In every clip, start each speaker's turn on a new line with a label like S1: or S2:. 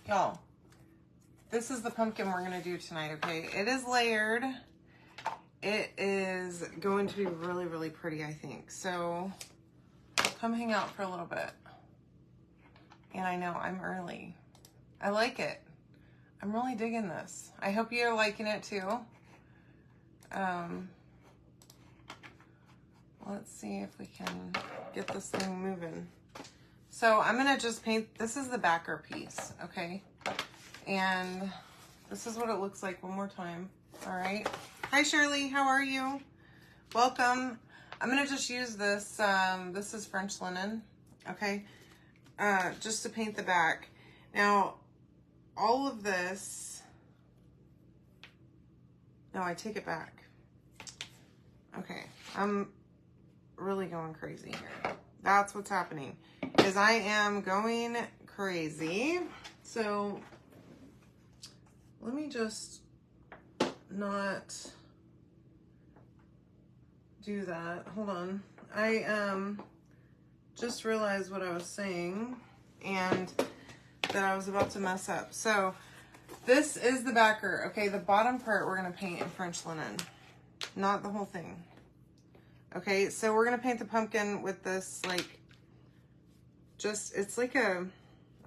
S1: Y'all, this is the pumpkin we're going to do tonight, okay? It is layered. It is going to be really, really pretty, I think. So come hang out for a little bit. And I know I'm early. I like it. I'm really digging this. I hope you're liking it too. Let's see if we can get this thing moving. So I'm gonna just paint, this is the backer piece, okay? And this is what it looks like one more time, all right? Hi Shirley, how are you? Welcome. I'm gonna just use this, this is French linen, okay? Just to paint the back. Now, all of this, no, I take it back. Okay, I'm really going crazy here. That's what's happening, is I am going crazy. So let me just not do that. Hold on. I just realized what I was saying and that I was about to mess up. So this is the backer. Okay, the bottom part we're gonna paint in French linen, not the whole thing. Okay, so we're gonna paint the pumpkin with this, like, just, it's like a,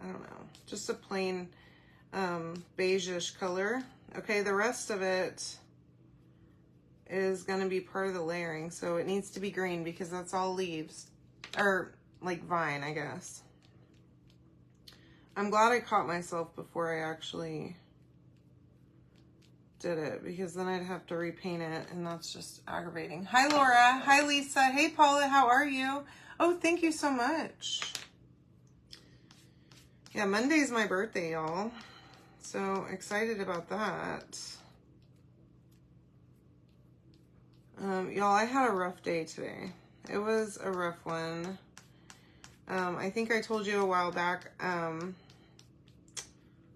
S1: I don't know, just a plain beige-ish color. Okay, the rest of it is gonna be part of the layering, so it needs to be green because that's all leaves, or like vine, I guess. I'm glad I caught myself before I actually did it, because then I'd have to repaint it, and that's just aggravating. Hi Laura, hi Lisa, hey Paula, how are you? Oh, thank you so much. Yeah, Monday's my birthday, y'all. So excited about that. Y'all, I had a rough day today. It was a rough one. I think I told you a while back,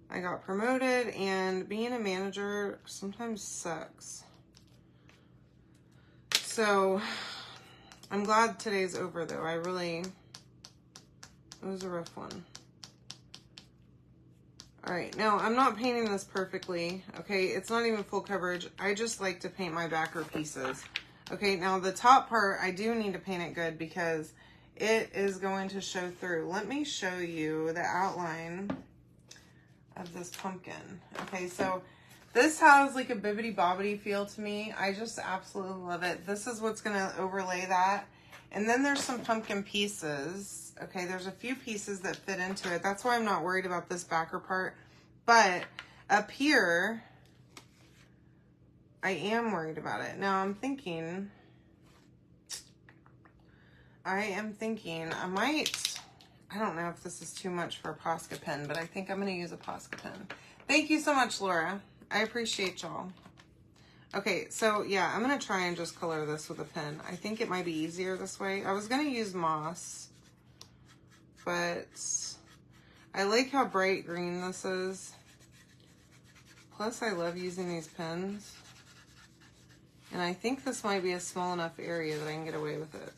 S1: I got promoted, and being a manager sometimes sucks. So I'm glad today's over though. It was a rough one. All right, now I'm not painting this perfectly, okay? It's not even full coverage. I just like to paint my backer pieces. Okay, now the top part, I do need to paint it good because it is going to show through. Let me show you the outline of this pumpkin. Okay, so this has like a bibbity bobbity feel to me. I just absolutely love it. This is what's gonna overlay that. And then there's some pumpkin pieces. Okay, there's a few pieces that fit into it. That's why I'm not worried about this backer part. But up here, I am worried about it. Now I'm thinking, I don't know if this is too much for a Posca pen, but I think I'm going to use a Posca pen. Thank you so much, Laura. I appreciate y'all. Okay, so yeah, I'm going to try and just color this with a pen. I think it might be easier this way. I was going to use moss, but I like how bright green this is. Plus, I love using these pens. And I think this might be a small enough area that I can get away with it.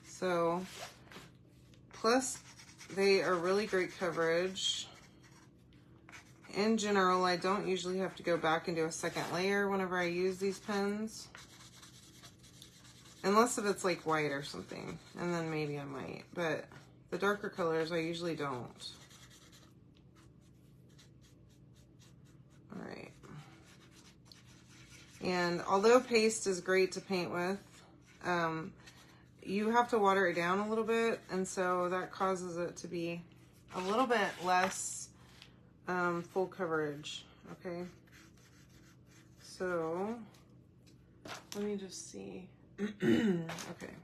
S1: So, plus they are really great coverage. In general, I don't usually have to go back and do a second layer whenever I use these pens. Unless if it's like white or something, and then maybe I might. But the darker colors, I usually don't. All right. And although paste is great to paint with, you have to water it down a little bit, and so that causes it to be a little bit less full coverage, okay? So, let me just see. Okay.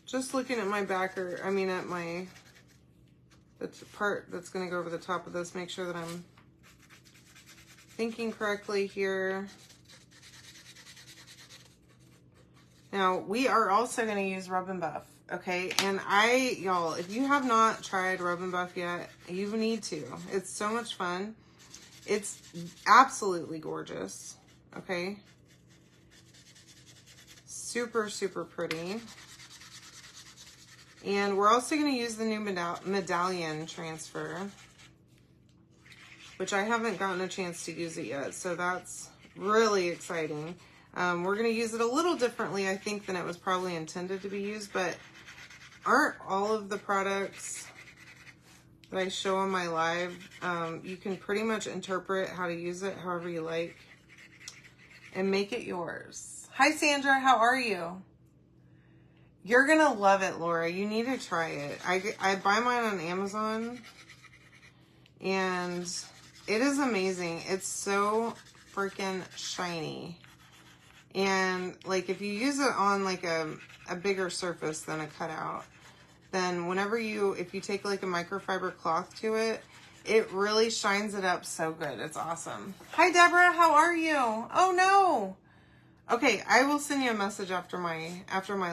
S1: Just looking at my backer, I mean at my, the part that's gonna go over the top of this, make sure that I'm thinking correctly here. Now, we are also going to use Rub and Buff, okay? And y'all, if you have not tried Rub and Buff yet, you need to. It's so much fun. It's absolutely gorgeous, okay? Super, super pretty. And we're also going to use the new medallion transfer, which I haven't gotten a chance to use it yet. So that's really exciting. We're going to use it a little differently, I think, than it was probably intended to be used. But aren't all of the products that I show on my live, you can pretty much interpret how to use it however you like and make it yours. Hi, Sandra. How are you? You're going to love it, Laura. You need to try it. I buy mine on Amazon, and it is amazing. It's so freaking shiny. And, like, if you use it on, like, a bigger surface than a cutout, then whenever if you take, like, a microfiber cloth to it, it really shines it up so good. It's awesome. Hi, Deborah. How are you? Oh, no. Okay, I will send you a message after my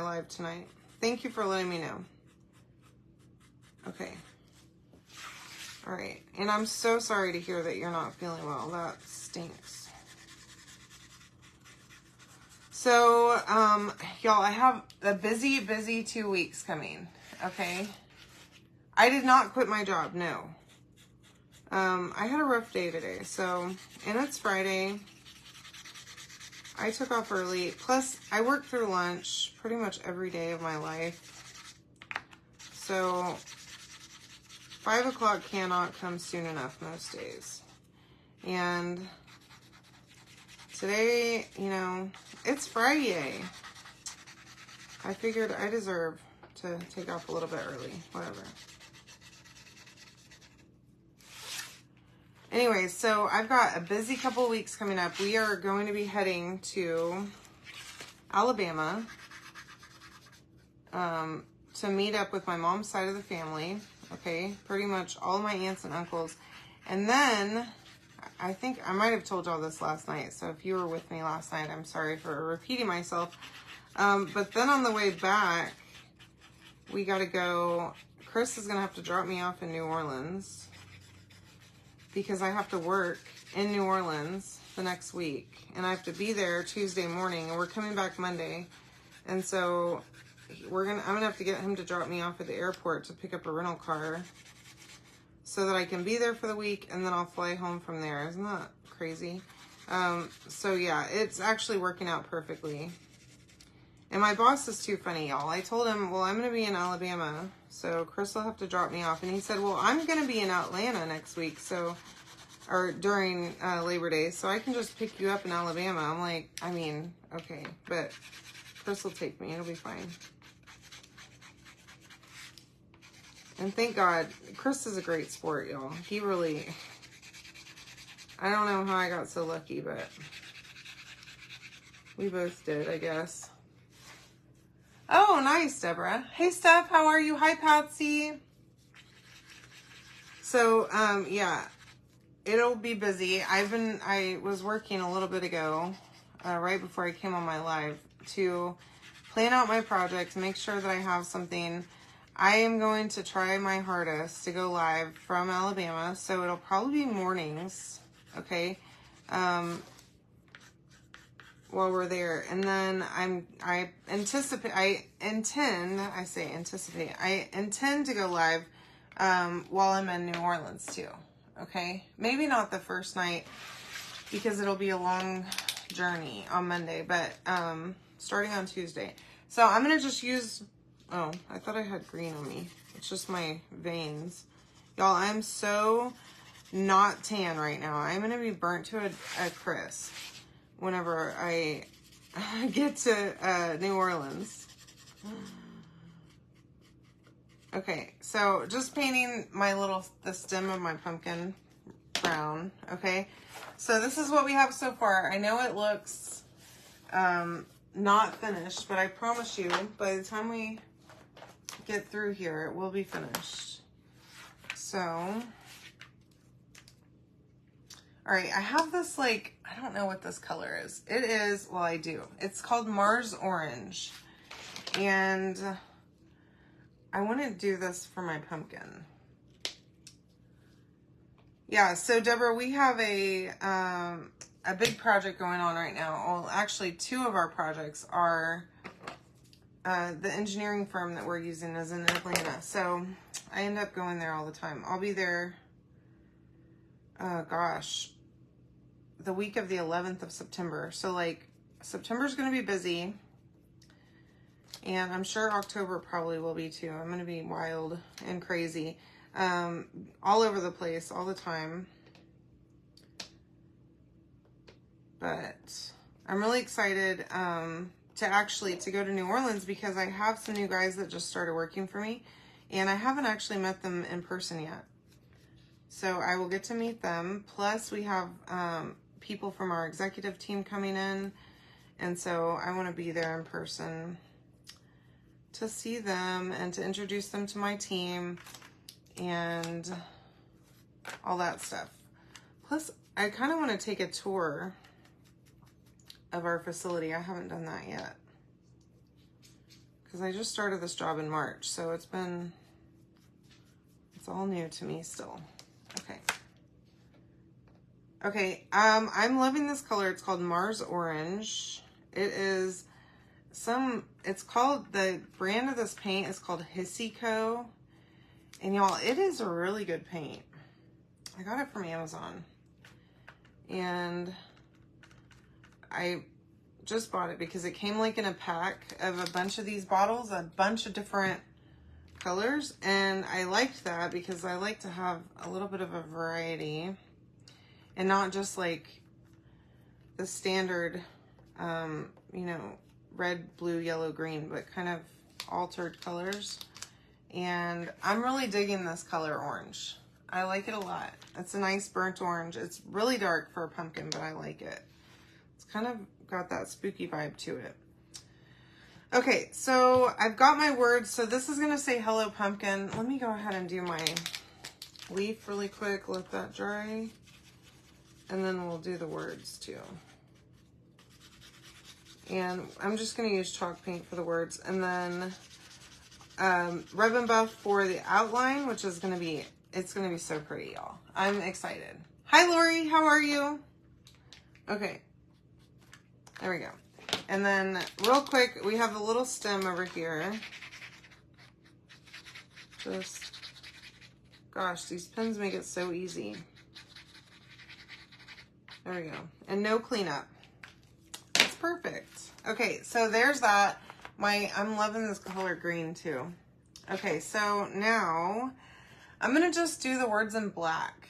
S1: live tonight. Thank you for letting me know. Okay. All right. And I'm so sorry to hear that you're not feeling well. That stinks. So, y'all, I have a busy 2 weeks coming. Okay. I did not quit my job. No. I had a rough day today. So, and it's Friday. I took off early. Plus, I work through lunch pretty much every day of my life. So, 5 o'clock cannot come soon enough most days. And today, you know, it's Friday. I figured I deserve to take off a little bit early. Whatever. Anyway, so I've got a busy couple weeks coming up. We are going to be heading to Alabama to meet up with my mom's side of the family. Okay, pretty much all my aunts and uncles. And then, I think I might have told y'all this last night, so if you were with me last night, I'm sorry for repeating myself. But then on the way back, we got to go. Chris is going to have to drop me off in New Orleans, because I have to work in New Orleans the next week. And I have to be there Tuesday morning, and we're coming back Monday. And so I'm gonna have to get him to drop me off at the airport to pick up a rental car so that I can be there for the week, and then I'll fly home from there. Isn't that crazy? So yeah, it's actually working out perfectly. And my boss is too funny, y'all. I told him, well, I'm gonna be in Alabama, so Chris will have to drop me off. And he said, well, I'm going to be in Atlanta next week, or during Labor Day, so I can just pick you up in Alabama. I'm like, I mean, okay, but Chris will take me. It'll be fine. And thank God, Chris is a great sport, y'all. He really, I don't know how I got so lucky, but we both did, I guess. Oh, nice, Deborah. Hey, Steph, how are you? Hi, Patsy. So, yeah, it'll be busy. I was working a little bit ago, right before I came on my live, to plan out my project, make sure that I have something. I am going to try my hardest to go live from Alabama, so it'll probably be mornings, okay? While we're there. And then I intend to go live while I'm in New Orleans too. Okay, maybe not the first night because it'll be a long journey on Monday, but starting on Tuesday. So I'm gonna just use, oh, I thought I had green on me. It's just my veins. Y'all, I'm so not tan right now. I'm gonna be burnt to a crisp whenever I get to New Orleans. Okay, so just painting the stem of my pumpkin brown, okay? So this is what we have so far. I know it looks not finished, but I promise you, by the time we get through here, it will be finished. So, all right, I have this, like, I don't know what this color is. It is, well, I do. It's called Mars Orange. And I want to do this for my pumpkin. Yeah, so Deborah, we have a big project going on right now. Well, actually, two of our projects are the engineering firm that we're using is in Atlanta. So I end up going there all the time. I'll be there, gosh, the week of the 11th of September. So like September's going to be busy. And I'm sure October probably will be too. I'm going to be wild and crazy. All over the place, all the time. But I'm really excited to go to New Orleans because I have some new guys that just started working for me. And I haven't actually met them in person yet. So I will get to meet them. Plus we have people from our executive team coming in. And so I want to be there in person to see them and to introduce them to my team and all that stuff. Plus, I kind of want to take a tour of our facility. I haven't done that yet because I just started this job in March, so it's all new to me still. Okay, I'm loving this color. It's called Mars Orange. It's called, the brand of this paint is called Hisico. And y'all, it is a really good paint. I got it from Amazon. And I just bought it because it came like in a pack of a bunch of these bottles, a bunch of different colors. And I liked that because I like to have a little bit of a variety and not just like the standard, you know, red, blue, yellow, green, but kind of altered colors. And I'm really digging this color orange. I like it a lot. It's a nice burnt orange. It's really dark for a pumpkin, but I like it. It's kind of got that spooky vibe to it. Okay, so I've got my words. So this is gonna say hello pumpkin. Let me go ahead and do my leaf really quick, let that dry. And then we'll do the words too. And I'm just going to use chalk paint for the words. And then Rub and Buff for the outline, which is going to be, it's going to be so pretty, y'all. I'm excited. Hi, Lori. How are you? Okay. There we go. And then real quick, we have a little stem over here. Just, gosh, these pens make it so easy. There we go. And no cleanup. That's perfect. Okay, so there's that. I'm loving this color green too. Okay, so now I'm gonna just do the words in black.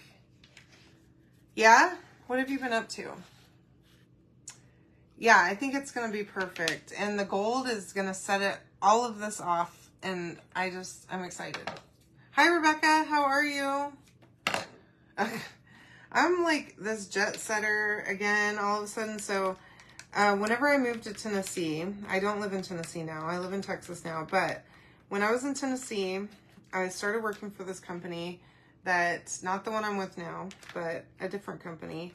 S1: Yeah? What have you been up to? Yeah, I think it's gonna be perfect. And the gold is gonna set all of this off, and I'm excited. Hi, Rebecca, how are you? I'm like this jet setter again all of a sudden. So whenever I moved to Tennessee, I don't live in Tennessee now. I live in Texas now. But when I was in Tennessee, I started working for this company that's not the one I'm with now, but a different company.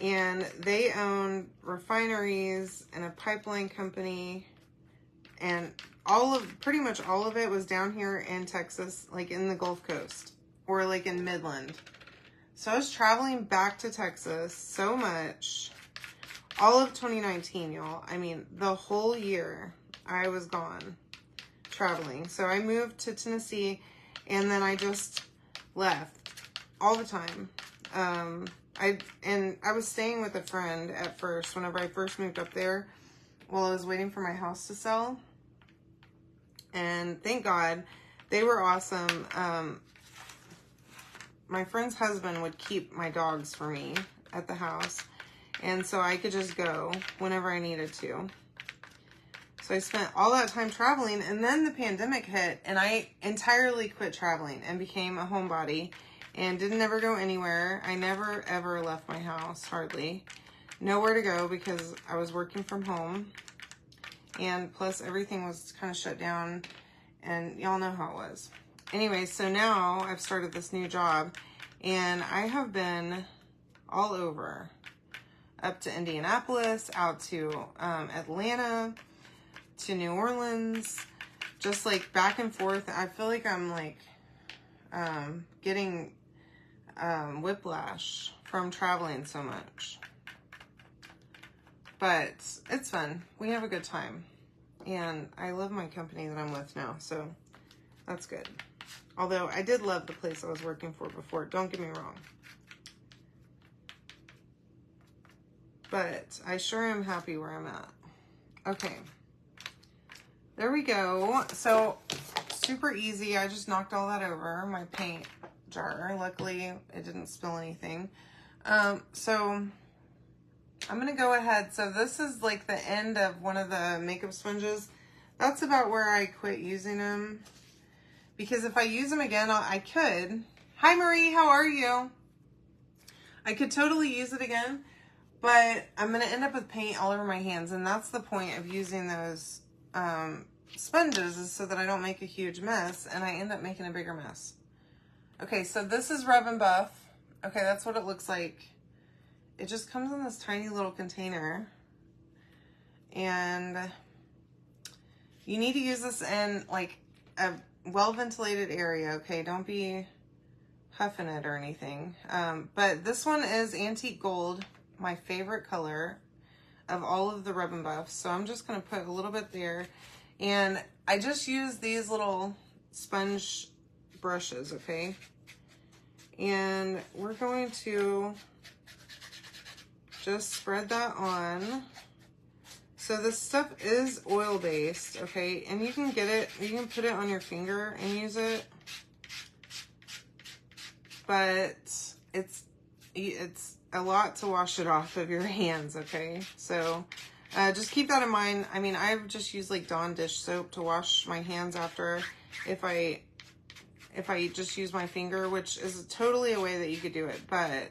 S1: And they own refineries and a pipeline company. And pretty much all of it was down here in Texas, like in the Gulf Coast or like in Midland. So I was traveling back to Texas so much, all of 2019, y'all. I mean, the whole year I was gone traveling. So I moved to Tennessee and then I just left all the time. I was staying with a friend at first, whenever I first moved up there, while I was waiting for my house to sell. And thank God, they were awesome. My friend's husband would keep my dogs for me at the house. And so I could just go whenever I needed to. So I spent all that time traveling, and then the pandemic hit and I entirely quit traveling and became a homebody and didn't ever go anywhere. I never ever left my house, hardly. Nowhere to go because I was working from home. And plus everything was kind of shut down, and y'all know how it was. Anyway, so now I've started this new job and I have been all over, up to Indianapolis, out to Atlanta, to New Orleans, just like back and forth. I feel like I'm like getting whiplash from traveling so much. But it's fun. We have a good time. And I love my company that I'm with now, so that's good. Although I did love the place I was working for before, don't get me wrong. But I sure am happy where I'm at. Okay. There we go. So super easy. I just knocked all that over my paint jar. Luckily, it didn't spill anything. So I'm going to go ahead. So this is like the end of one of the makeup sponges. That's about where I quit using them. Because if I use them again, I could. Hi, Marie. How are you? I could totally use it again. But I'm going to end up with paint all over my hands. And that's the point of using those sponges, is so that I don't make a huge mess. And I end up making a bigger mess. Okay, so this is Rub and Buff. Okay, that's what it looks like. It just comes in this tiny little container. And you need to use this in like a well-ventilated area, okay? Don't be huffing it or anything. But this one is Antique Gold, my favorite color of all of the Rub and Buffs. So I'm just gonna put a little bit there. And I just use these little sponge brushes, okay? And we're going to just spread that on. So this stuff is oil-based, okay? And you can get it, you can put it on your finger and use it. But it's a lot to wash it off of your hands, okay? So just keep that in mind. I mean, I've just used like Dawn dish soap to wash my hands after if I just use my finger, which is totally a way that you could do it, but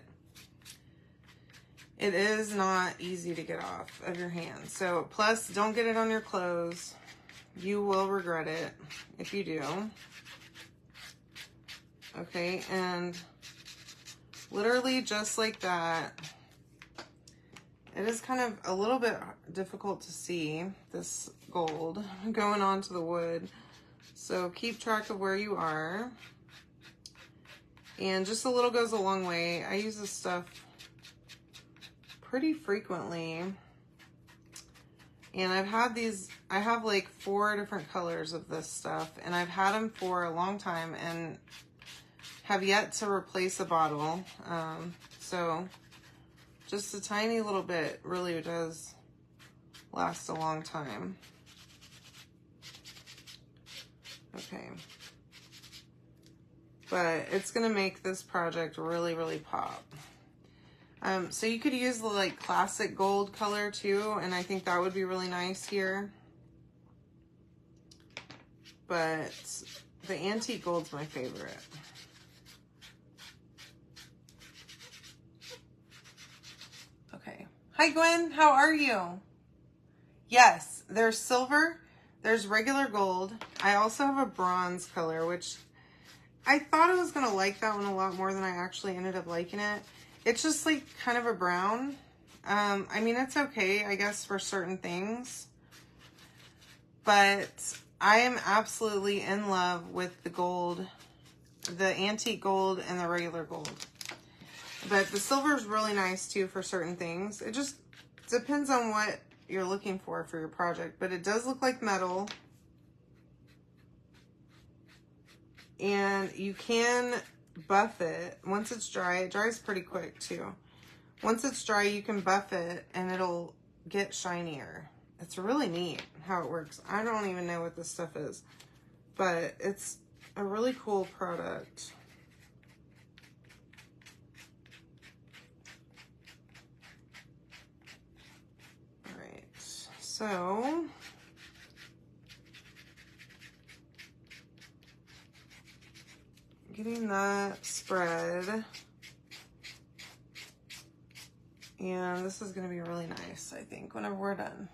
S1: it is not easy to get off of your hands. So, plus, don't get it on your clothes. You will regret it if you do. Okay, and literally just like that. It is kind of a little bit difficult to see this gold going onto the wood. So keep track of where you are. And just a little goes a long way. I use this stuff pretty frequently. And I've had these, I have like 4 different colors of this stuff. And I've had them for a long time and have yet to replace a bottle. So just a tiny little bit really does last a long time. Okay. But it's gonna make this project really, really pop. So you could use the like classic gold color too, and I think that would be really nice here. But the antique gold's my favorite. Okay. Hi Gwen, how are you? Yes, there's silver, there's regular gold. I also have a bronze color, which I thought I was gonna like that one a lot more than I actually ended up liking it. It's just like kind of a brown. I mean, it's okay, I guess, for certain things. But I am absolutely in love with the gold, the antique gold and the regular gold. But the silver is really nice too for certain things. It just depends on what you're looking for your project. But it does look like metal. And you can buff it once it's dry. It dries pretty quick too. Once it's dry, you can buff it and it'll get shinier. It's really neat how it works. I don't even know what this stuff is, but it's a really cool product. All right, so getting that spread. And this is going to be really nice, I think, whenever we're done.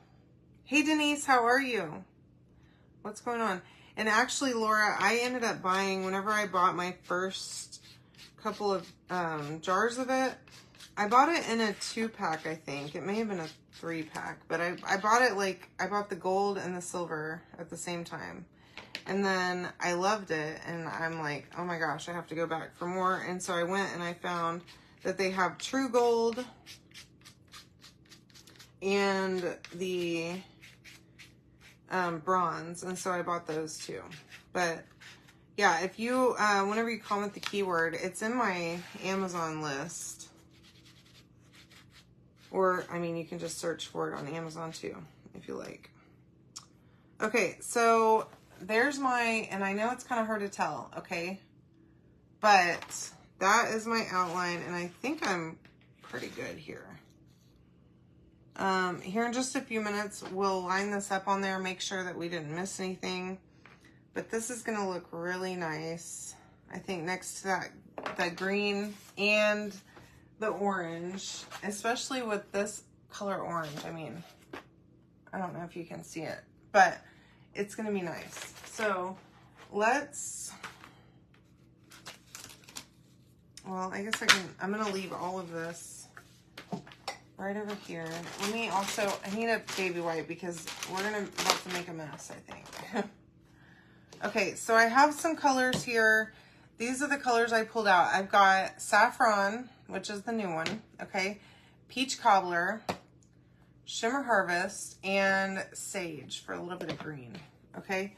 S1: Hey, Denise, how are you? What's going on? And actually, Laura, I ended up buying, whenever I bought my first couple of jars of it, I bought it in a 2-pack, I think. It may have been a 3-pack, but I bought it like, I bought the gold and the silver at the same time. And then I loved it, and I'm like, oh my gosh, I have to go back for more. And so I went and I found that they have true gold and the bronze, and so I bought those too. But yeah, if you, whenever you comment the keyword, it's in my Amazon list. Or, I mean, you can just search for it on Amazon too, if you like. Okay, so there's my, and I know it's kind of hard to tell, okay? But that is my outline, and I think I'm pretty good here. Here in just a few minutes, we'll line this up on there, make sure that we didn't miss anything. But this is gonna look really nice, I think, next to that green and the orange, especially with this color orange. I mean, I don't know if you can see it, but it's gonna be nice. So let's, well, I guess I'm gonna leave all of this right over here. Let me also, I need a baby wipe because we're about to make a mess, I think. Okay, so I have some colors here. These are the colors I pulled out. I've got Saffron, which is the new one, okay? Peach Cobbler, Shimmer Harvest, and Sage for a little bit of green, okay?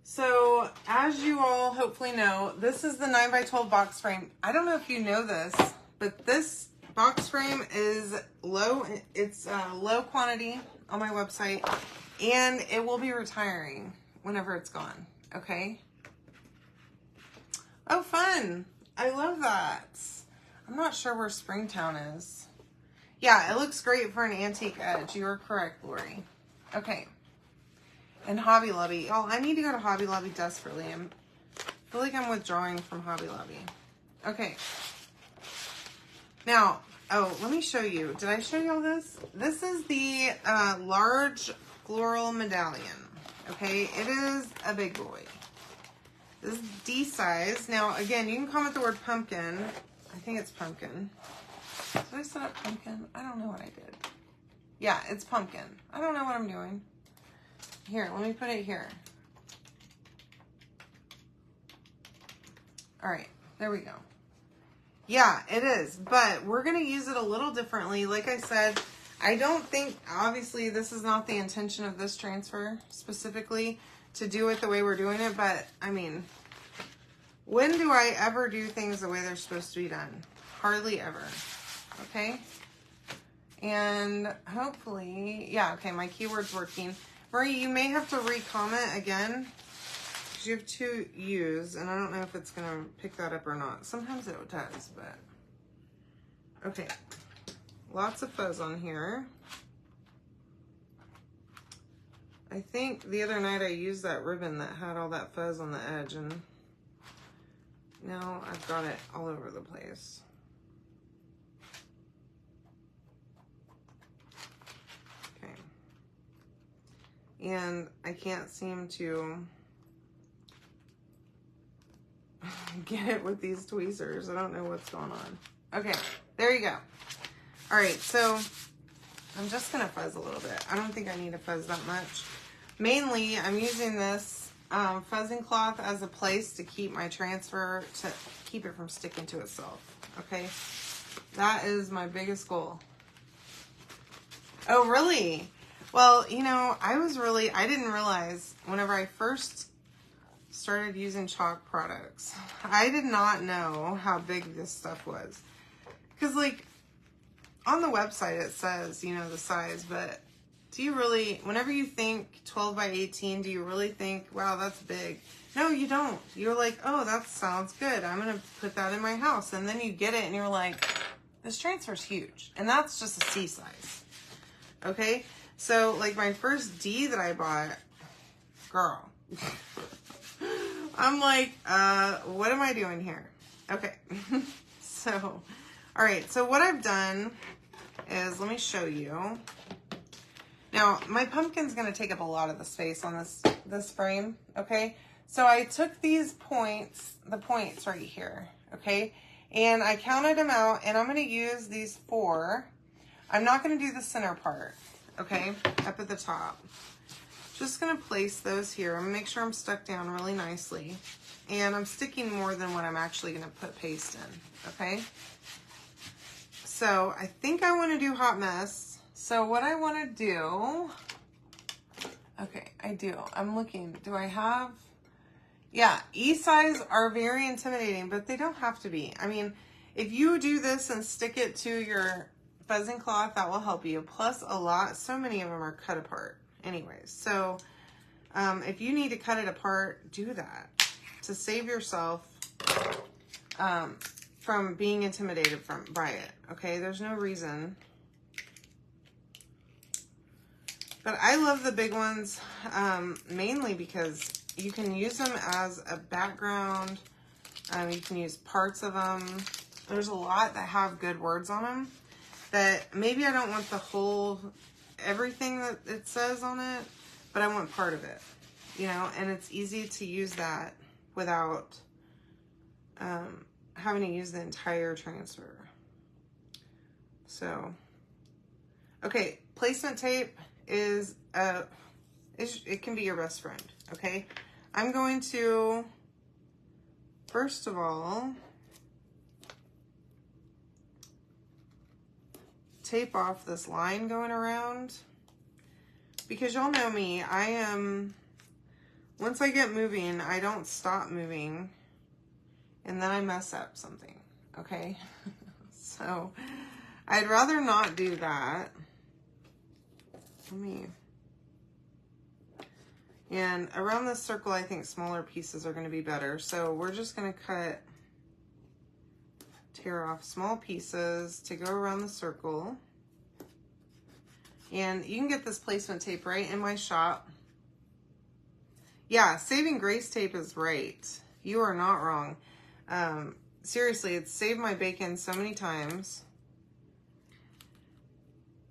S1: So, as you all hopefully know, this is the 9x12 box frame. I don't know if you know this, but this box frame is low. It's low quantity on my website, and it will be retiring whenever it's gone, okay? Oh, fun. I love that. I'm not sure where Springtown is. Yeah, it looks great for an antique edge. You are correct, Lori. Okay. And Hobby Lobby. Oh, I need to go to Hobby Lobby desperately. I feel like I'm withdrawing from Hobby Lobby. Okay. Now, oh, let me show you. Did I show you all this? This is the large floral medallion. Okay, it is a big boy. This is D size. Now, again, you can comment the word pumpkin. I think it's pumpkin. Did I set up pumpkin? I don't know what I did. Yeah, it's pumpkin. I don't know what I'm doing. Here, let me put it here. All right, there we go. Yeah, it is, but we're going to use it a little differently. Like I said, I don't think, obviously, this is not the intention of this transfer specifically to do it the way we're doing it, but I mean, when do I ever do things the way they're supposed to be done? Hardly ever, okay? And hopefully, yeah, okay, my keyword's working. Marie, you may have to re-comment again because you have 2 U's, and I don't know if it's going to pick that up or not. Sometimes it does, but okay. Lots of fuzz on here. I think the other night I used that ribbon that had all that fuzz on the edge, and now I've got it all over the place. Okay. And I can't seem to get it with these tweezers. I don't know what's going on. Okay, there you go. All right, so I'm just gonna fuzz a little bit. I don't think I need to fuzz that much. Mainly, I'm using this fuzzing cloth as a place to keep my transfer, to keep it from sticking to itself, okay? That is my biggest goal. Oh, really? Well, you know, I didn't realize whenever I first started using chalk products, I did not know how big this stuff was. Because, like, on the website it says, you know, the size, but do you really, whenever you think 12 by 18, do you really think, wow, that's big? No, you don't. You're like, oh, that sounds good. I'm going to put that in my house. And then you get it and you're like, this transfer's huge. And that's just a C size. Okay? So, like, my first D that I bought, girl, I'm like, what am I doing here? Okay. So, all right. So what I've done is, let me show you. Now, my pumpkin's going to take up a lot of the space on this frame, okay? So I took these points, the points right here, okay? And I counted them out, and I'm going to use these 4. I'm not going to do the center part, okay, up at the top. Just going to place those here. I'm going to make sure I'm stuck down really nicely. And I'm sticking more than what I'm actually going to put paste in, okay? So I think I want to do Hot Mess. So what I want to do Okay, I do. I'm looking. Do I have? Yeah, E-size are very intimidating, but they don't have to be. I mean, if you do this and stick it to your pheasant cloth, that will help you. Plus so many of them are cut apart anyways. So if you need to cut it apart, do that to save yourself from being intimidated by it. Okay, there's no reason. But I love the big ones mainly because you can use them as a background. You can use parts of them. There's a lot that have good words on them that maybe I don't want everything that it says on it, but I want part of it, you know, and it's easy to use that without having to use the entire transfer. So, okay, placement tape is it can be your best friend. Okay, I'm going to first of all tape off this line going around, because y'all know me, once I get moving, I don't stop moving, and then I mess up something. Okay, so I'd rather not do that. And around this circle, I think smaller pieces are going to be better. So we're just going to tear off small pieces to go around the circle. And you can get this placement tape right in my shop. Yeah, Saving Grace tape is right. You are not wrong. Seriously, it's saved my bacon so many times.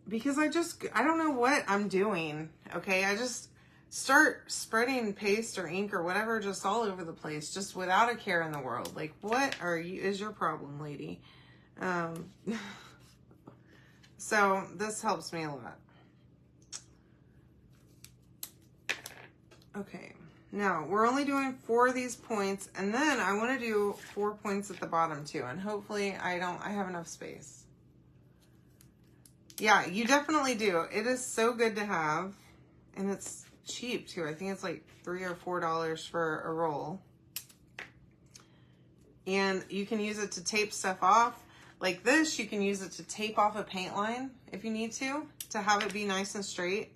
S1: Because I don't know what I'm doing, okay? I just start spreading paste or ink or whatever just all over the place, just without a care in the world. Like, what is your problem, lady? So this helps me a lot. Okay, now we're only doing 4 of these points, and then I want to do 4 points at the bottom too, and hopefully I have enough space. Yeah, you definitely do. It is so good to have, and it's cheap too. I think it's like $3 or $4 for a roll. And you can use it to tape stuff off. Like this, you can use it to tape off a paint line if you need to have it be nice and straight.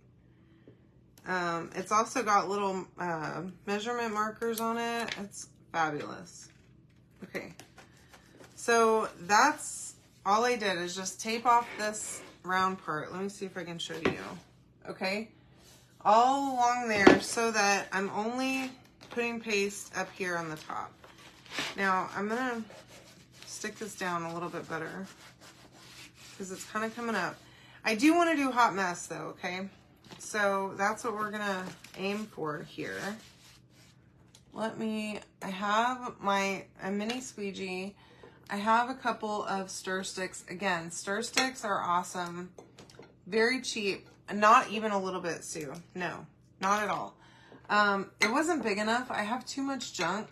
S1: It's also got little measurement markers on it. It's fabulous. Okay, so that's all I did, is just tape off this round part. Let me see if I can show you. Okay, all along there, so that I'm only putting paste up here on the top. Now I'm gonna stick this down a little bit better because it's kind of coming up. I do want to do hot mess though, okay? So that's what we're gonna aim for here. I have a mini squeegee. I have a couple of stir sticks. Again, stir sticks are awesome. Very cheap. Not even a little bit, Sue. No, not at all. It wasn't big enough. I have too much junk.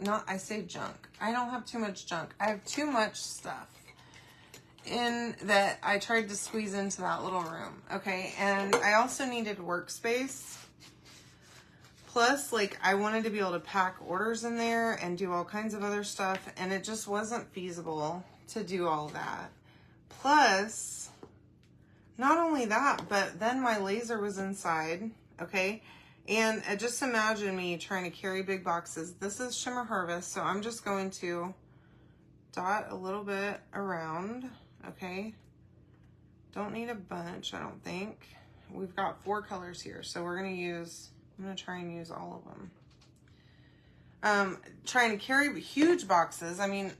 S1: I say junk. I don't have too much junk. I have too much stuff in that I tried to squeeze into that little room. Okay, and I also needed workspace. Plus, like, I wanted to be able to pack orders in there and do all kinds of other stuff, and it just wasn't feasible to do all that. Plus, not only that, but then my laser was inside, okay? And just imagine me trying to carry big boxes. This is Shimmer Harvest, so I'm just going to dot a little bit around, okay? Don't need a bunch, I don't think. We've got 4 colors here, so I'm gonna try and use all of them. Trying to carry huge boxes. I mean,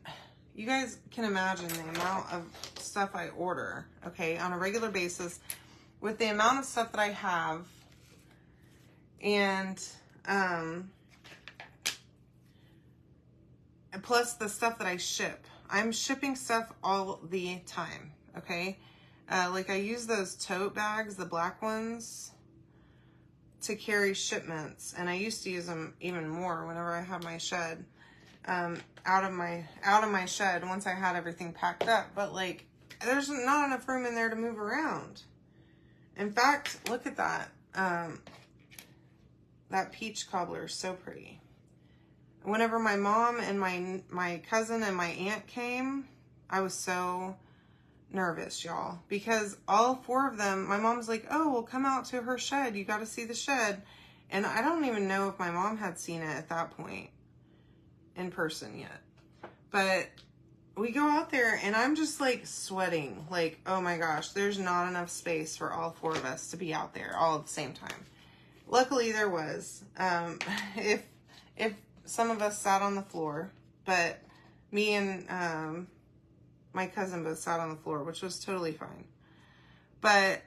S1: you guys can imagine the amount of stuff I order, okay, on a regular basis with the amount of stuff that I have, and plus the stuff that I ship. I'm shipping stuff all the time, okay? Like I use those tote bags, the black ones, to carry shipments, and I used to use them even more whenever I had my shed, out of my shed once I had everything packed up. But like, there's not enough room in there to move around. In fact, look at that. that peach cobbler is so pretty. Whenever my mom and my cousin and my aunt came, I was so nervous, y'all, because all 4 of them, my mom's like, oh, well, come out to her shed. You got to see the shed. And I don't even know if my mom had seen it at that point in person yet. But we go out there and I'm just like sweating. Like, oh my gosh, there's not enough space for all 4 of us to be out there all at the same time. Luckily there was. If some of us sat on the floor, but me and my cousin both sat on the floor, which was totally fine. But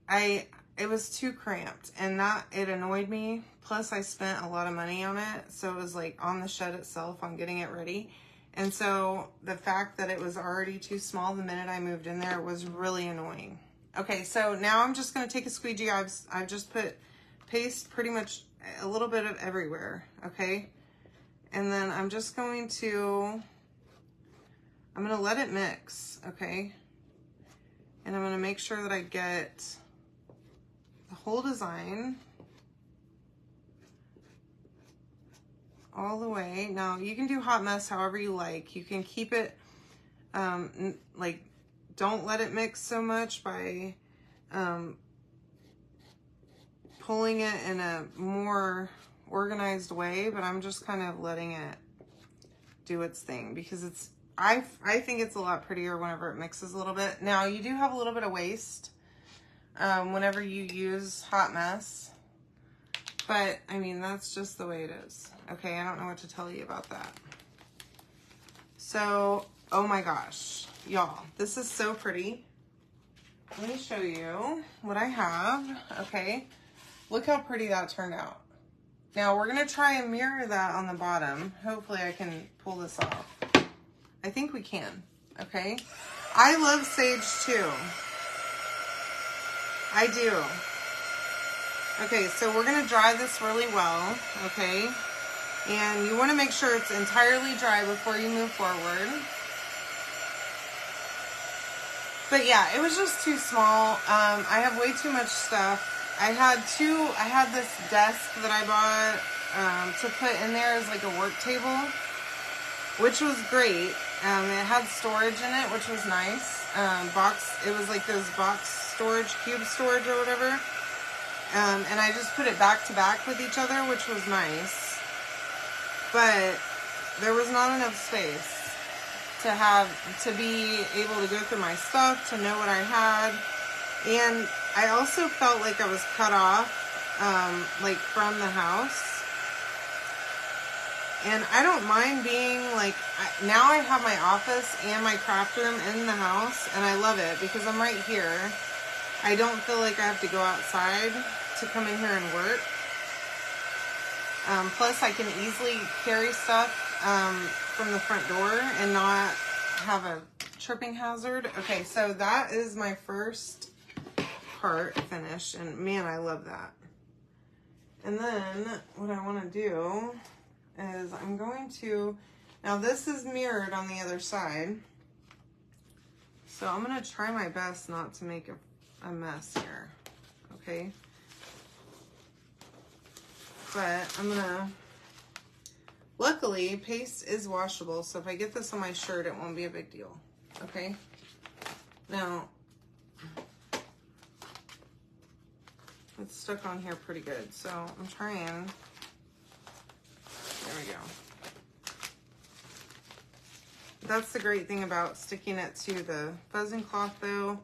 S1: it was too cramped, and it annoyed me. Plus I spent a lot of money on it. So it was like on the shed itself, on getting it ready. And so the fact that it was already too small the minute I moved in there was really annoying. Okay, so now I'm just going to take a squeegee. I've just put paste pretty much a little bit of everywhere, okay? And then I'm just going to let it mix, okay? And I'm going to make sure that I get the whole design all the way. Now, you can do hot mess however you like. You can keep it, like, don't let it mix so much by pulling it in a more organized way, but I'm just kind of letting it do its thing because I think it's a lot prettier whenever it mixes a little bit. Now, you do have a little bit of waste whenever you use hot mess, but I mean, that's just the way it is. Okay, I don't know what to tell you about that. So, oh my gosh, y'all, this is so pretty. Let me show you what I have. Okay, look how pretty that turned out. Now we're gonna try and mirror that on the bottom. Hopefully I can pull this off. I think we can, okay? I love sage too. I do. Okay, so we're gonna dry this really well, okay? And you wanna make sure it's entirely dry before you move forward. But yeah, it was just too small. I have way too much stuff. I had this desk that I bought to put in there as like a work table, which was great. It had storage in it, which was nice. It was like those box storage, cube storage or whatever. And I just put it back to back with each other, which was nice. But there was not enough space to be able to go through my stuff, to know what I had. And I also felt like I was cut off, like from the house. And I don't mind being like, now I have my office and my craft room in the house, and I love it because I'm right here. I don't feel like I have to go outside to come in here and work. Plus I can easily carry stuff from the front door and not have a tripping hazard. Okay, so that is my first part finished, and man, I love that. And then what I want to do is I'm going to, now this is mirrored on the other side, so I'm going to try my best not to make a mess here, okay? But I'm going to, luckily paste is washable, so if I get this on my shirt it won't be a big deal, okay? Now it's stuck on here pretty good, so I'm trying. There we go. That's the great thing about sticking it to the fuzzing cloth though.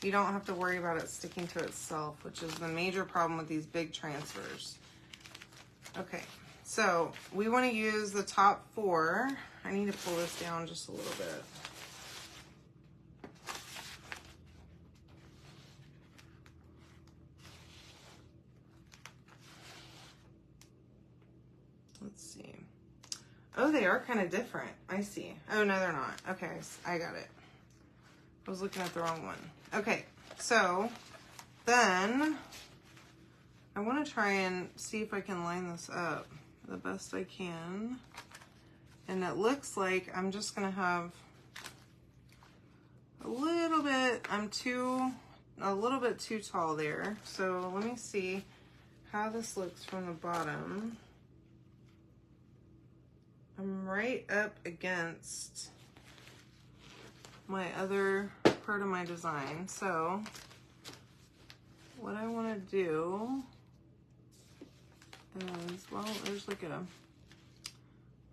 S1: You don't have to worry about it sticking to itself, which is the major problem with these big transfers. Okay, so we want to use the top 4. I need to pull this down just a little bit. Let's see. Oh, they are kind of different. I see. Oh, no, they're not. Okay, I got it. I was looking at the wrong one. Okay, so then I want to try and see if I can line this up the best I can. And it looks like I'm just going to have a little bit, a little bit too tall there. So let me see how this looks from the bottom, I'm right up against my other part of my design. So what I want to do is, well, there's like a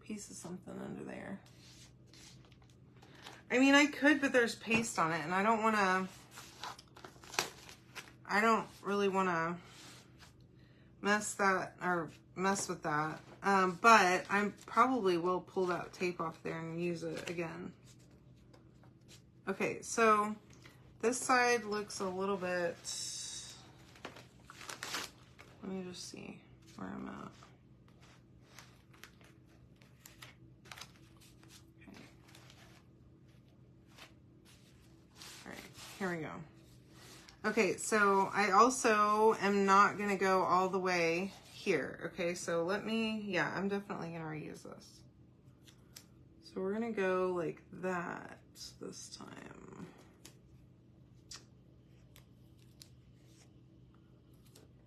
S1: piece of something under there. I mean, I could, but there's paste on it, and I don't really want to mess with that. But I probably will pull that tape off there and use it again. Okay, so this side looks a little bit, let me just see where I'm at. Okay. All right, here we go. Okay, so I also am not gonna go all the way here. Okay, so let me, yeah, I'm definitely gonna reuse this. So we're gonna go like that this time.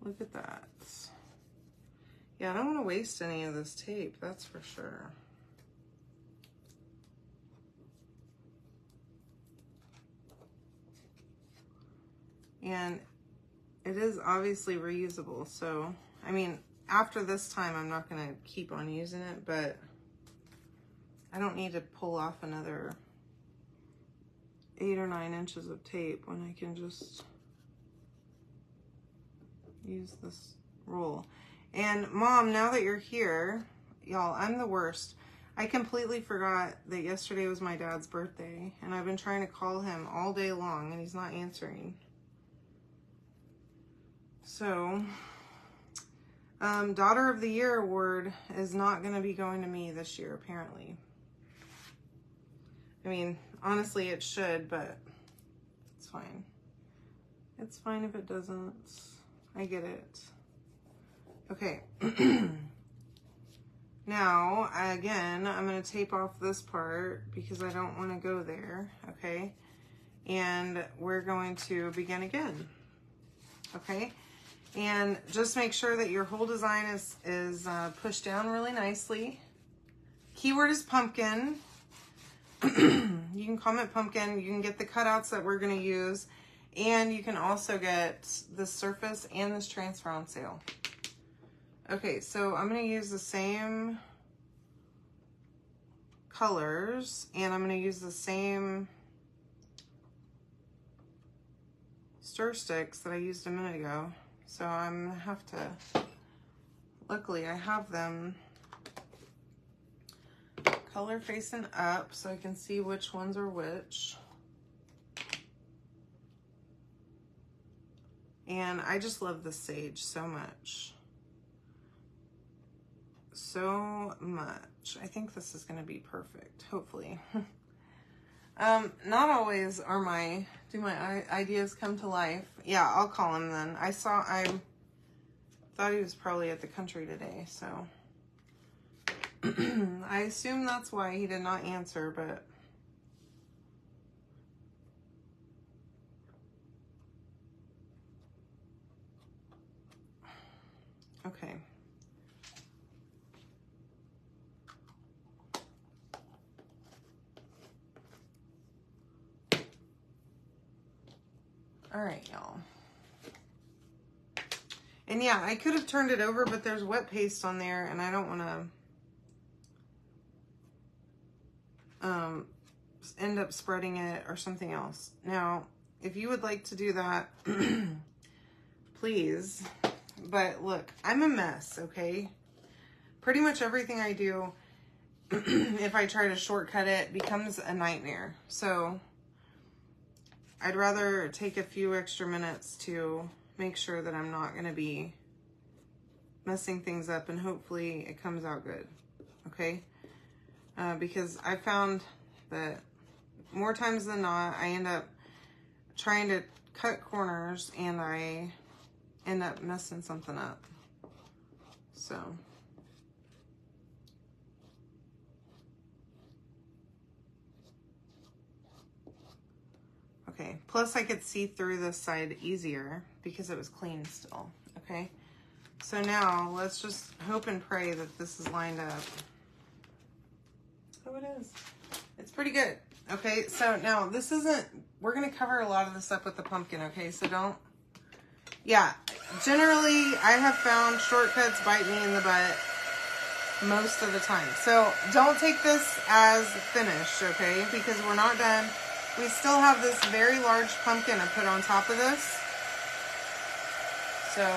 S1: Look at that. Yeah, I don't want to waste any of this tape, that's for sure. And it is obviously reusable, so, I mean, after this time, I'm not gonna keep on using it, but I don't need to pull off another 8 or 9 inches of tape when I can just use this roll. And Mom, now that you're here, y'all, I'm the worst. I completely forgot that yesterday was my dad's birthday, and I've been trying to call him all day long, and he's not answering. So, Daughter of the Year award is not going to be going to me this year, apparently. I mean, honestly, it should, but it's fine. It's fine if it doesn't. I get it. Okay. Now, again, I'm going to tape off this part because I don't want to go there, okay? And we're going to begin again, okay? And just make sure that your whole design is pushed down really nicely. Keyword is pumpkin. You can comment pumpkin. You can get the cutouts that we're going to use. And you can also get the surface and this transfer on sale. Okay, so I'm going to use the same colors. And I'm going to use the same stir sticks that I used a minute ago. So I'm going to have to, luckily I have them color facing up so I can see which ones are which. And I just love the sage so much. So much. I think this is going to be perfect, hopefully. Not always do my ideas come to life. Yeah, I'll call him then. I thought he was probably at the country today, so I assume that's why he did not answer, but okay. All right, y'all. And yeah, I could have turned it over, but there's wet paste on there, and I don't want to end up spreading it or something else. Now, if you would like to do that, please. But look, I'm a mess, okay? Pretty much everything I do, if I try to shortcut it, becomes a nightmare. So I'd rather take a few extra minutes to make sure that I'm not going to be messing things up, and hopefully it comes out good, okay? Because I found that more times than not, I end up trying to cut corners and I end up messing something up. So okay, plus I could see through this side easier because it was clean still, okay? So now let's just hope and pray that this is lined up. Oh, it is. It's pretty good. Okay, so now this isn't, we're going to cover a lot of this up with the pumpkin, okay? So don't, yeah, generally I have found shortcuts bite me in the butt most of the time. So don't take this as finished, okay? Because we're not done. We still have this very large pumpkin to put on top of this. So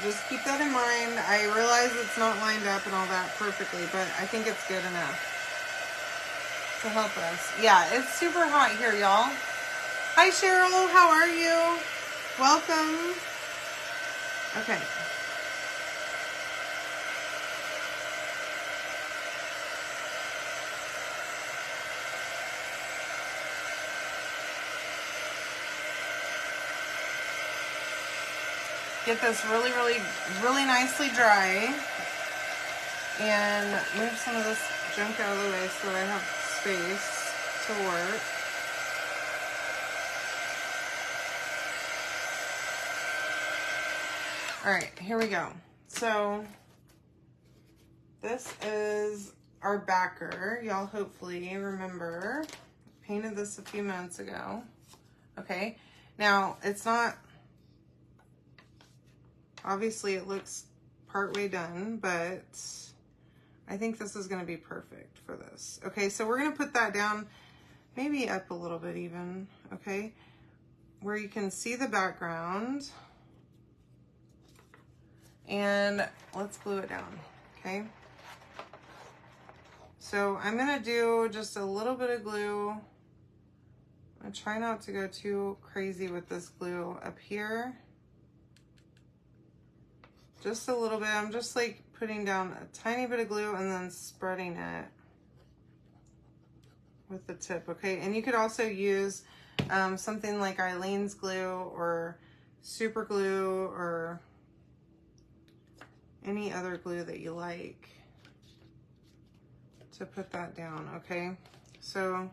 S1: just keep that in mind. I realize it's not lined up and all that perfectly, but I think it's good enough to help us. Yeah, it's super hot here, y'all. Hi, Cheryl. How are you? Welcome. Okay. Get this really, really nicely dry. And move some of this junk out of the way so that I have space to work. All right, here we go. So this is our backer. Y'all hopefully remember. Painted this a few months ago. Okay, now it's not, obviously it looks partway done, but I think this is gonna be perfect for this. Okay, so we're gonna put that down, maybe up a little bit even, okay? Where you can see the background. And let's glue it down, okay? So I'm gonna do just a little bit of glue. I try not to go too crazy with this glue up here. Just a little bit. I'm just like putting down a tiny bit of glue and then spreading it with the tip, okay? And you could also use something like Eileen's glue or super glue or any other glue that you like to put that down, okay? So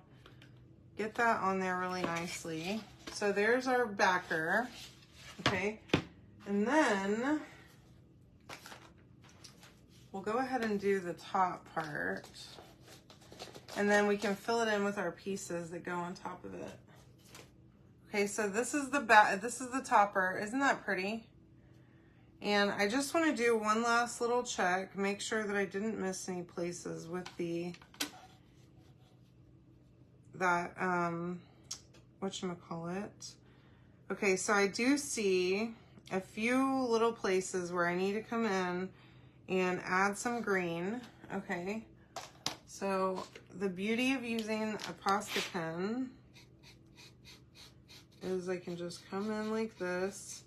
S1: get that on there really nicely. So there's our backer, okay? And then we'll go ahead and do the top part. And then we can fill it in with our pieces that go on top of it. Okay, so this is the topper. Isn't that pretty? And I just want to do one last little check, make sure that I didn't miss any places with whatchamacallit. Okay, so I do see a few little places where I need to come in and add some green, okay? So the beauty of using a Posca pen is I can just come in like this.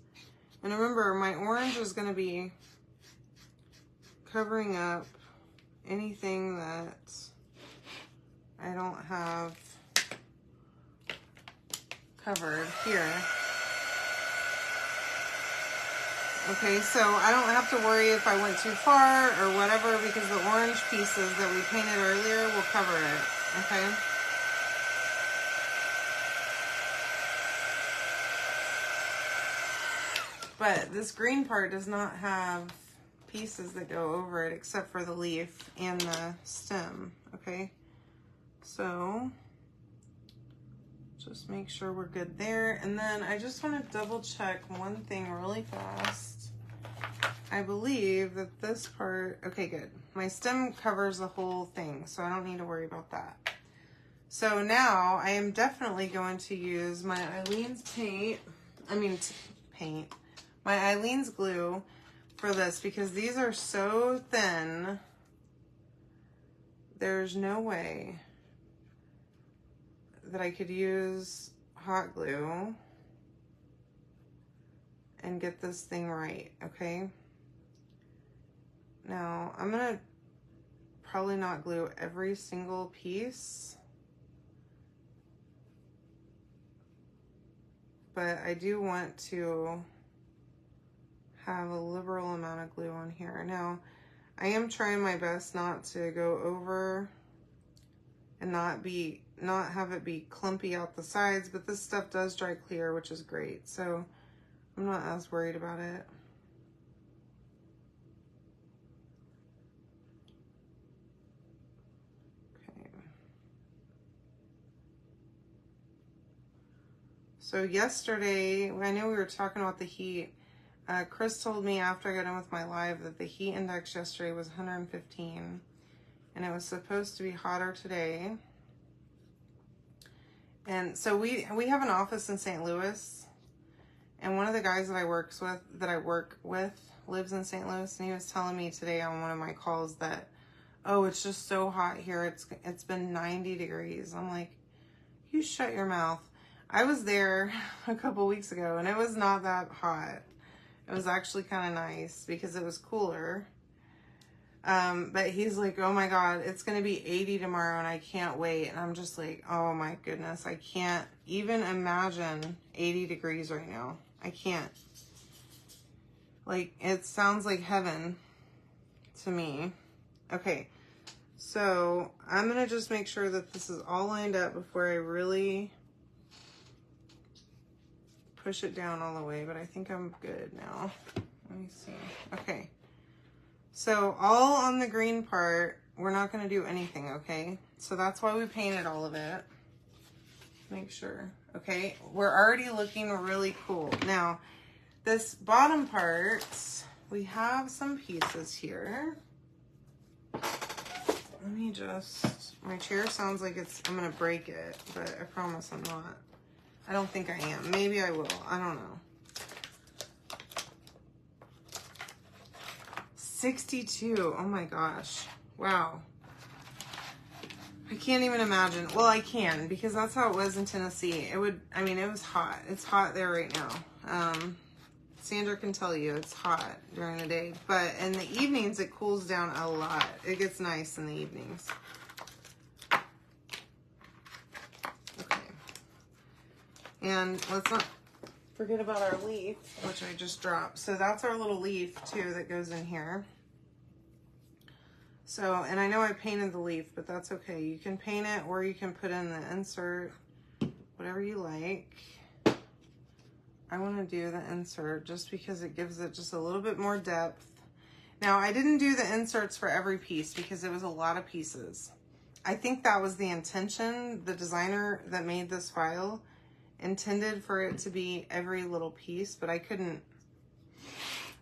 S1: And remember, my orange is going to be covering up anything that I don't have covered here. Okay, so I don't have to worry if I went too far or whatever because the orange pieces that we painted earlier will cover it, okay? But this green part does not have pieces that go over it except for the leaf and the stem, okay? So just make sure we're good there. And then I just want to double check one thing really fast. I believe that this part, okay, good. My stem covers the whole thing, so I don't need to worry about that. So now I am definitely going to use my Eileen's my Eileen's glue for this because these are so thin. There's no way that I could use hot glue and get this thing right, okay? Now, I'm gonna probably not glue every single piece, but I do want to have a liberal amount of glue on here. Now, I am trying my best not to go over and not have it be clumpy out the sides, but this stuff does dry clear, which is great. So I'm not as worried about it. So yesterday, I know we were talking about the heat. Chris told me after I got done with my live that the heat index yesterday was 115. And it was supposed to be hotter today. And so we have an office in St. Louis. And one of the guys that I work with lives in St. Louis. And he was telling me today on one of my calls that, oh, it's just so hot here. It's been 90 degrees. I'm like, you shut your mouth. I was there a couple weeks ago and it was not that hot. It was actually kind of nice because it was cooler. But he's like, oh my God, it's going to be 80 tomorrow and I can't wait. And I'm just like, oh my goodness, I can't even imagine 80 degrees right now. I can't. Like, it sounds like heaven to me. Okay, so I'm going to just make sure that this is all lined up before I really push it down all the way, but I think I'm good now. Let me see. Okay. So all on the green part, we're not going to do anything, okay? So that's why we painted all of it. Make sure. Okay, we're already looking really cool. Now, this bottom part, we have some pieces here. Let me just, my chair sounds like I'm going to break it, but I promise I'm not. I don't think I am. Maybe I will. I don't know. 62. Oh my gosh. Wow. I can't even imagine. Well, I can because that's how it was in Tennessee. It was hot. It's hot there right now. Sandra can tell you it's hot during the day, but in the evenings it cools down a lot. It gets nice in the evenings. And let's not forget about our leaf, which I just dropped. So that's our little leaf too that goes in here. So, and I know I painted the leaf, but that's okay. You can paint it or you can put in the insert, whatever you like. I want to do the insert just because it gives it just a little bit more depth. Now, I didn't do the inserts for every piece because it was a lot of pieces. I think that was the intention. The designer that made this file intended for it to be every little piece, but I couldn't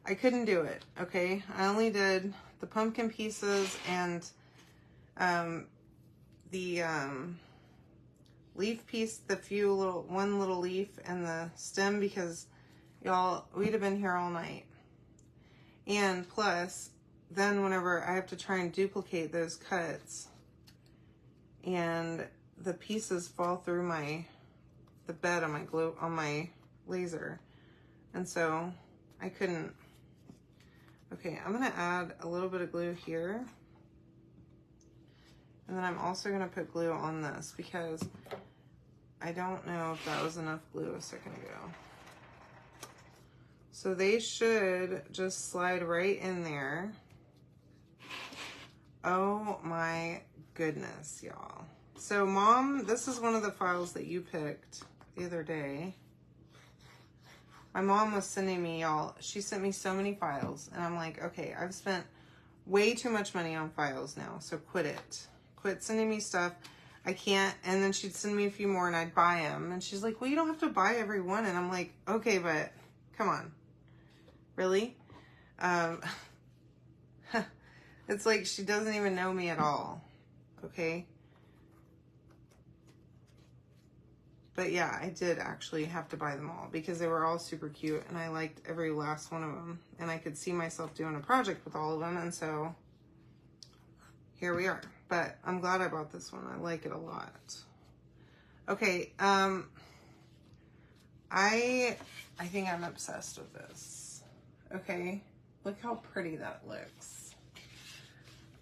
S1: do it, okay? I only did the pumpkin pieces and the leaf piece, one little leaf and the stem because y'all, we'd have been here all night. And plus, then whenever I have to try and duplicate those cuts and the pieces fall through the bed on my laser. And so I couldn't. Okay, I'm gonna add a little bit of glue here. And then I'm also gonna put glue on this because I don't know if that was enough glue a second ago. So they should just slide right in there. Oh my goodness, y'all. So Mom, this is one of the files that you picked the other day. My mom was sending me, y'all, she sent me so many files and I'm like, okay, I've spent way too much money on files now, so quit it. Quit sending me stuff. I can't. And then she'd send me a few more and I'd buy them. And she's like, well, you don't have to buy every one. And I'm like, okay, but come on. Really? It's like she doesn't even know me at all. Okay? But yeah, I did actually have to buy them all because they were all super cute and I liked every last one of them. And I could see myself doing a project with all of them. And so here we are. But I'm glad I bought this one. I like it a lot. Okay, I think I'm obsessed with this. Okay, look how pretty that looks.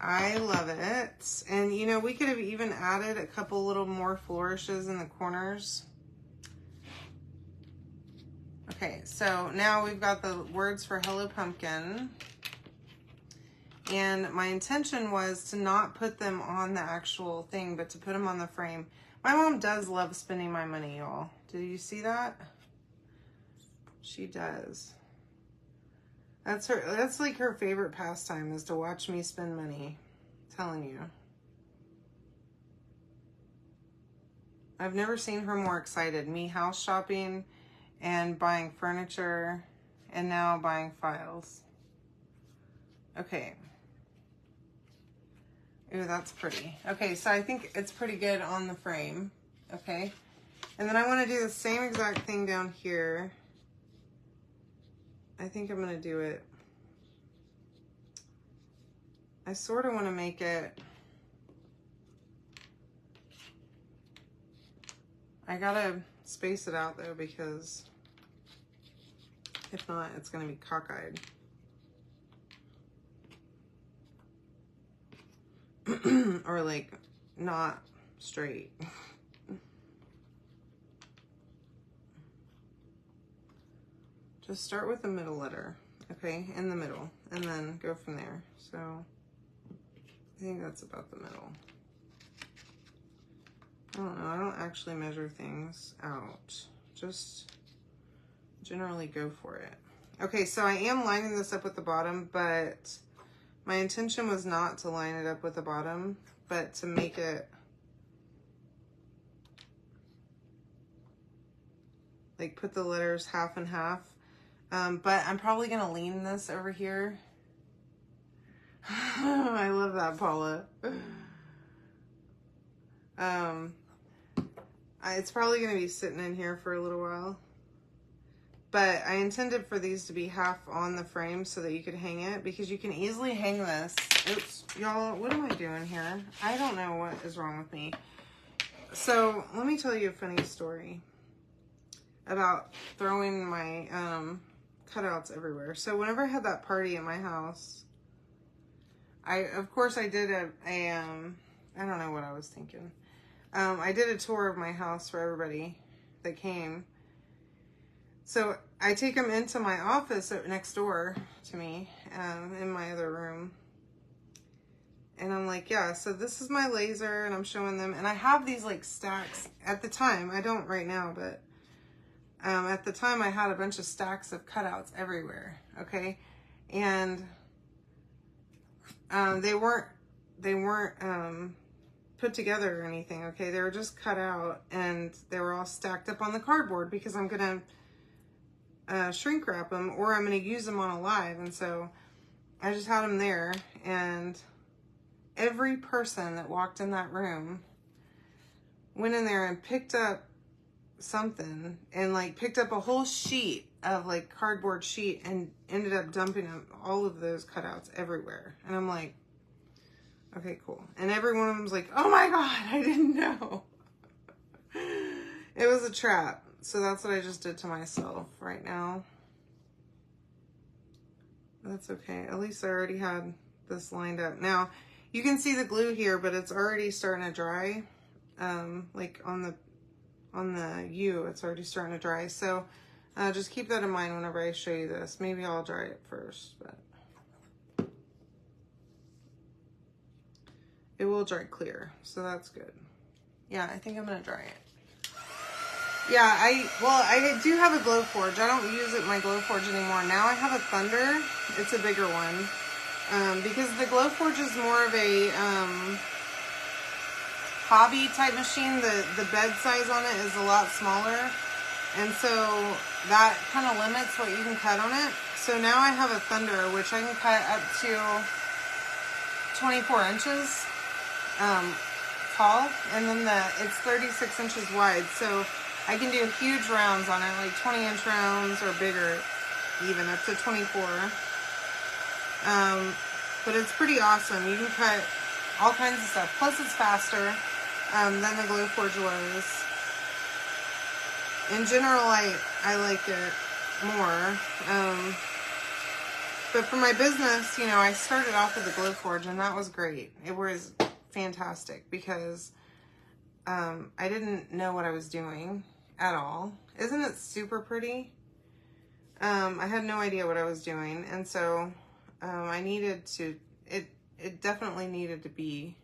S1: I love it. And you know, we could have even added a couple little more flourishes in the corners. Okay, so now we've got the words for Hello Pumpkin. And my intention was to not put them on the actual thing, but to put them on the frame. My mom does love spending my money, y'all. Did you see that? She does. That's like her favorite pastime is to watch me spend money. I'm telling you. I've never seen her more excited. Me house shopping and buying furniture and now buying files. Okay. Ooh, that's pretty. Okay, so I think it's pretty good on the frame. Okay. And then I want to do the same exact thing down here. I think I'm going to do it. I sort of want to make it. I gotta space it out though, because if not, it's gonna be cockeyed. Or like not straight. Just start with the middle letter, okay, in the middle, and then go from there. So I think that's about the middle. I don't know, I don't actually measure things out. Just generally go for it. Okay, so I am lining this up with the bottom, but my intention was not to line it up with the bottom, but to make it like put the letters half and half. But I'm probably gonna lean this over here. I love that, Paula. It's probably going to be sitting in here for a little while, but I intended for these to be half on the frame so that you could hang it, because you can easily hang this. Oops, y'all, what am I doing here? I don't know what is wrong with me. So let me tell you a funny story about throwing my cutouts everywhere. So whenever I had that party at my house, of course I did I don't know what I was thinking. I did a tour of my house for everybody that came. So I take them into my office next door to me, in my other room. And I'm like, yeah, so this is my laser, and I'm showing them. And I have these like stacks at the time. I don't right now, but at the time I had a bunch of stacks of cutouts everywhere. Okay. And they weren't put together or anything, okay? They were just cut out, and they were all stacked up on the cardboard because I'm gonna shrink wrap them, or I'm gonna use them on a live. And so I just had them there, and every person that walked in that room went in there and picked up something, and like picked up a whole sheet of like cardboard sheet, and ended up dumping all of those cutouts everywhere. And I'm like, okay, cool. And every one of them was like, oh my God, I didn't know. It was a trap. So that's what I just did to myself right now. That's okay. At least I already had this lined up. Now, you can see the glue here, but it's already starting to dry. Like on the U, it's already starting to dry. So just keep that in mind whenever I show you this. Maybe I'll dry it first, but it will dry clear, so that's good. Yeah, I think I'm gonna dry it. Yeah, I do have a Glowforge. I don't use my Glowforge anymore. Now I have a Thunder. It's a bigger one. Because the Glowforge is more of a hobby type machine. The bed size on it is a lot smaller. And so that kind of limits what you can cut on it. So now I have a Thunder, which I can cut up to 24 inches tall, and then it's 36 inches wide. So I can do huge rounds on it, like 20-inch rounds or bigger, even up to 24. But it's pretty awesome. You can cut all kinds of stuff. Plus it's faster than the Glowforge was. In general, I like it more. But for my business, you know, I started off with the Glowforge, and that was great. It was fantastic because I didn't know what I was doing at all. Isn't it super pretty? I had no idea what I was doing, and so I needed to, it definitely needed to be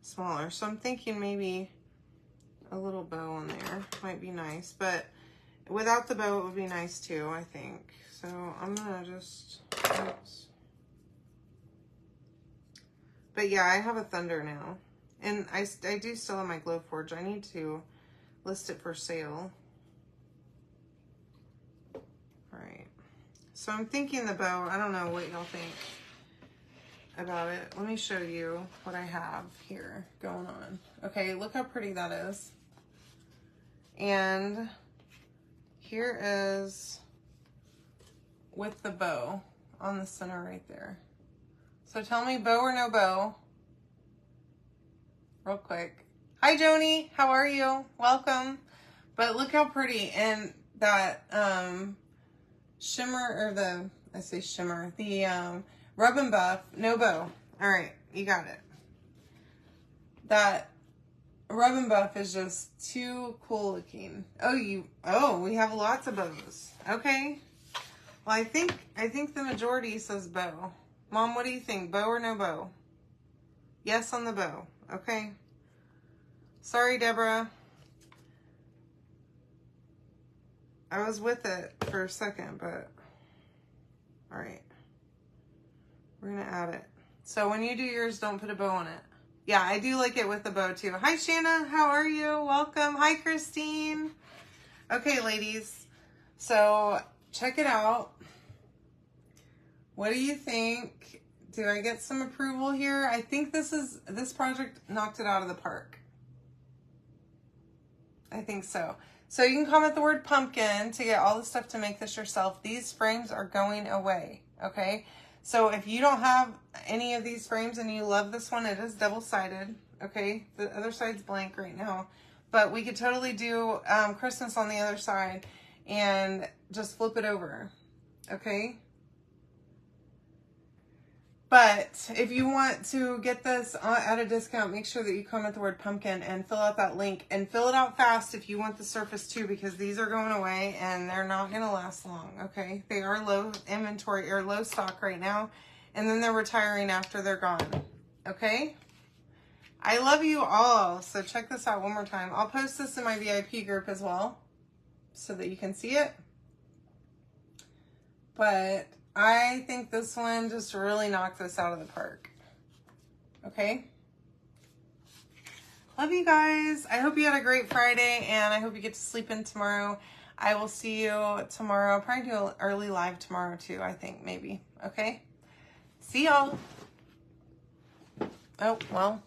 S1: smaller. So I'm thinking maybe a little bow on there might be nice, but without the bow it would be nice too, I think. So I'm gonna just, oops. But yeah, I have a Thunder now, And I do still have my Glowforge. I need to list it for sale. All right. So I'm thinking the bow. I don't know what y'all think about it. Let me show you what I have here going on. Okay, look how pretty that is. And here is with the bow on the center right there. So tell me bow or no bow. Real quick. Hi Joni, how are you? Welcome. But look how pretty. And that shimmer, or the, I say shimmer, the Rub and Buff, no bow. All right, you got it. That Rub and Buff is just too cool looking. Oh, we have lots of bows. Okay. Well, I think the majority says bow. Mom, what do you think? Bow or no bow? Yes on the bow. Okay. Sorry, Deborah. I was with it for a second, but all right. We're gonna add it. So when you do yours, don't put a bow on it. Yeah, I do like it with the bow too. Hi, Shanna. How are you? Welcome. Hi, Christine. Okay, ladies. So check it out. What do you think? Do I get some approval here? I think this project knocked it out of the park. I think so. So you can comment the word pumpkin to get all the stuff to make this yourself. These frames are going away, okay? So if you don't have any of these frames and you love this one, it is double-sided, okay? The other side's blank right now. But we could totally do Christmas on the other side and just flip it over, okay? But if you want to get this at a discount, make sure that you comment the word pumpkin and fill out that link. And fill it out fast if you want the Surface too, because these are going away and they're not going to last long, okay? They are low inventory or low stock right now, and then they're retiring after they're gone, okay? I love you all. So check this out one more time. I'll post this in my VIP group as well so that you can see it. But I think this one just really knocked this out of the park. Okay? Love you guys. I hope you had a great Friday, and I hope you get to sleep in tomorrow. I will see you tomorrow. I'll probably do an early live tomorrow too, I think, maybe. Okay? See y'all. Oh, well.